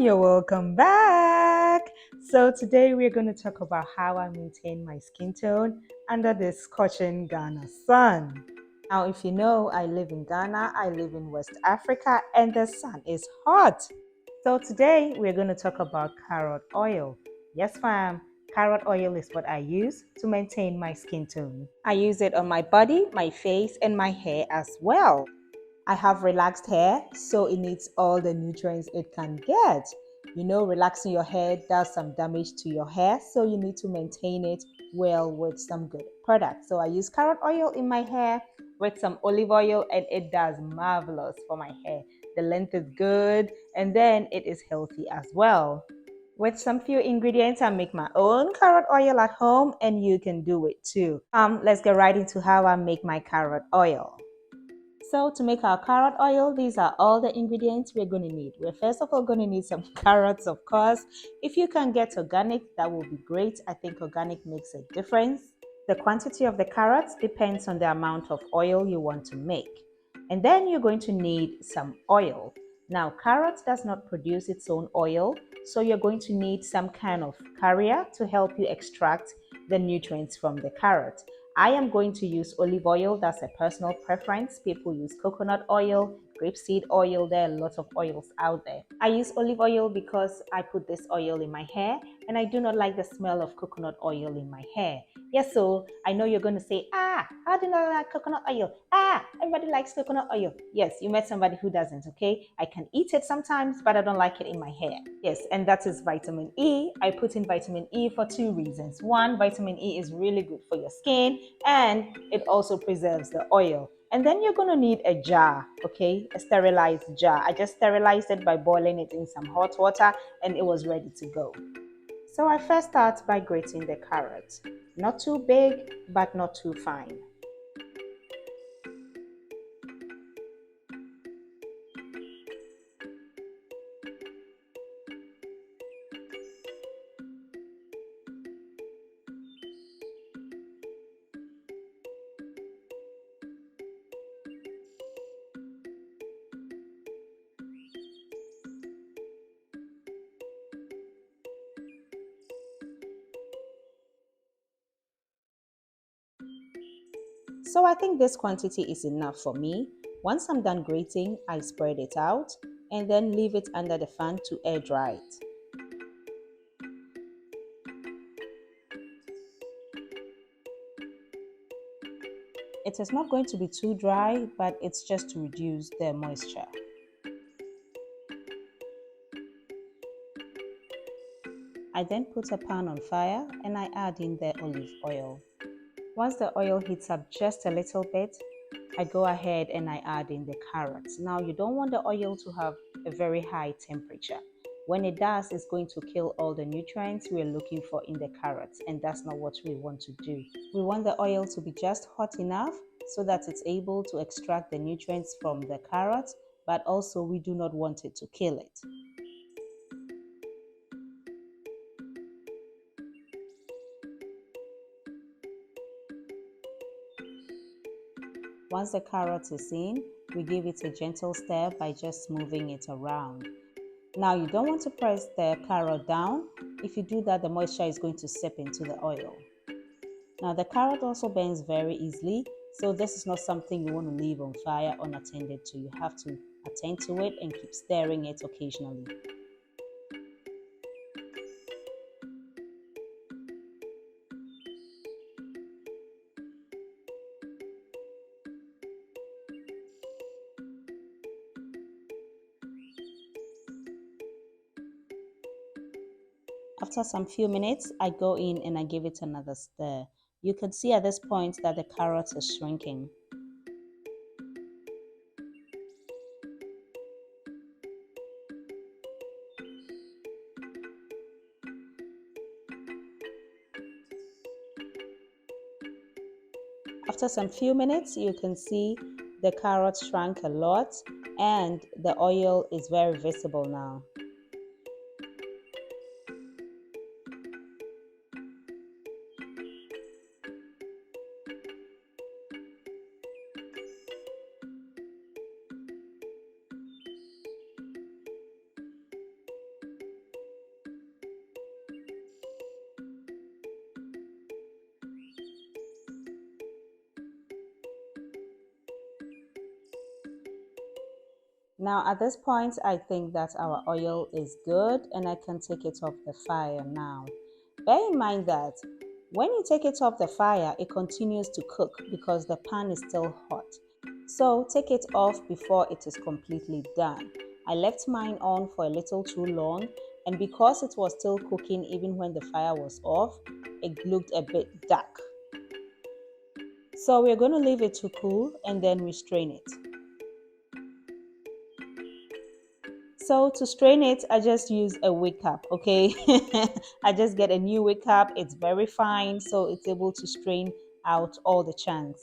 you're welcome back. So today we're going to talk about how I maintain my skin tone under the scorching Ghana sun. Now, if you know, I live in Ghana, I live in West Africa, and the sun is hot. So today we're going to talk about carrot oil. Yes, fam. Carrot oil is what I use to maintain my skin tone. I use it on my body, my face, and my hair as well. I have relaxed hair, so it needs all the nutrients it can get. You know, relaxing your hair does some damage to your hair, so you need to maintain it well with some good products. So I use carrot oil in my hair with some olive oil, and it does marvelous for my hair. The length is good, and then it is healthy as well. With some few ingredients, I make my own carrot oil at home, and you can do it too. Let's get right into how I make my carrot oil. So to make our carrot oil, these are all the ingredients we're going to need. We're first of all going to need some carrots, of course. If you can get organic, that will be great. I think organic makes a difference. The quantity of the carrots depends on the amount of oil you want to make. And then you're going to need some oil. Now, carrot does not produce its own oil, so you're going to need some kind of carrier to help you extract the nutrients from the carrot. I am going to use olive oil. That's a personal preference. People use coconut oil, grapeseed oil. There are lots of oils out there. I use olive oil because I put this oil in my hair and I do not like the smell of coconut oil in my hair. Yes, so I know you're going to say, how do you not like coconut oil? Everybody likes coconut oil. Yes, you met somebody who doesn't, okay? I can eat it sometimes, but I don't like it in my hair. Yes, and that is vitamin E. I put in vitamin E for two reasons. One, vitamin E is really good for your skin and it also preserves the oil. And then you're going to need a jar, okay? A sterilized jar. I just sterilized it by boiling it in some hot water and it was ready to go. So I first start by grating the carrot. Not too big, but not too fine. So I think this quantity is enough for me. Once I'm done grating, I spread it out and then leave it under the fan to air dry it. It is not going to be too dry, but it's just to reduce the moisture. I then put a pan on fire and I add in the olive oil. Once the oil heats up just a little bit, I go ahead and I add in the carrots. Now you don't want the oil to have a very high temperature. When it does, it's going to kill all the nutrients we're looking for in the carrots, and that's not what we want to do. We want the oil to be just hot enough so that it's able to extract the nutrients from the carrots, but also we do not want it to kill it. Once the carrot is in, we give it a gentle stir by just moving it around. Now you don't want to press the carrot down. If you do that, the moisture is going to seep into the oil. Now the carrot also burns very easily, so this is not something you want to leave on fire unattended to. You have to attend to it and keep stirring it occasionally. After some few minutes, I go in and I give it another stir. You can see at this point that the carrot is shrinking. After some few minutes, you can see the carrot shrank a lot and the oil is very visible now. Now at this point, I think that our oil is good and I can take it off the fire now. Bear in mind that when you take it off the fire, it continues to cook because the pan is still hot. So take it off before it is completely done. I left mine on for a little too long, and because it was still cooking even when the fire was off, it looked a bit dark. So we're going to leave it to cool and then we strain it. So to strain it, I just use a wig cap, okay? I just get a new wig cap. It's very fine, so it's able to strain out all the chunks.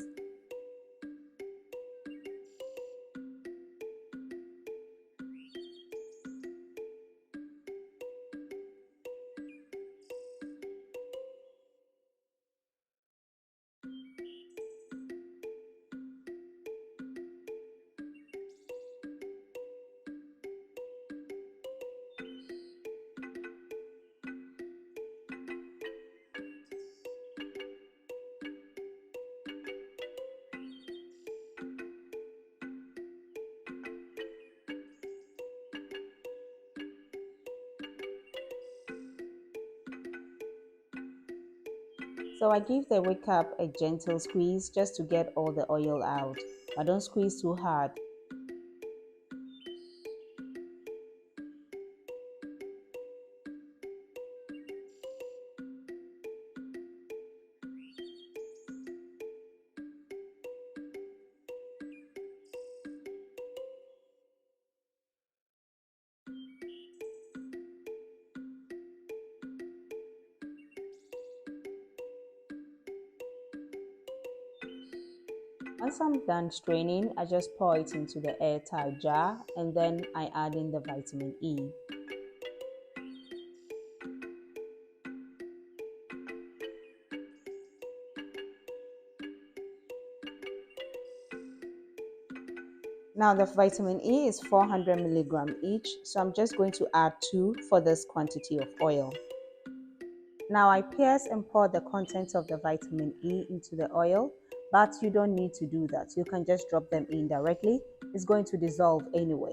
So I give the wig cap a gentle squeeze just to get all the oil out, but don't squeeze too hard. Once I'm done straining, I just pour it into the airtight jar and then I add in the vitamin E. Now the vitamin E is 400 milligram each, so I'm just going to add 2 for this quantity of oil. Now I pierce and pour the contents of the vitamin E into the oil, but you don't need to do that. You can just drop them in directly. It's going to dissolve anyway.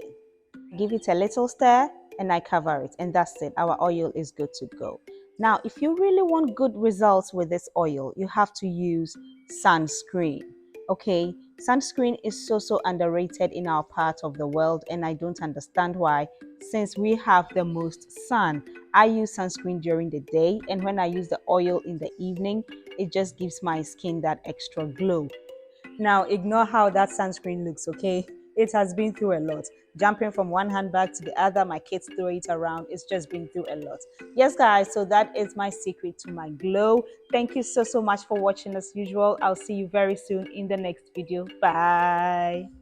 Give it a little stir and I cover it, and that's it. Our oil is good to go. Now, if you really want good results with this oil, you have to use sunscreen. Okay, sunscreen is so underrated in our part of the world, and I don't understand why. Since we have the most sun, I use sunscreen during the day, and when I use the oil in the evening, it just gives my skin that extra glow. Now, ignore how that sunscreen looks, okay? It has been through a lot. Jumping from one handbag to the other, my kids throw it around. It's just been through a lot. Yes, guys, so that is my secret to my glow. Thank you so much for watching as usual. I'll see you very soon in the next video. Bye.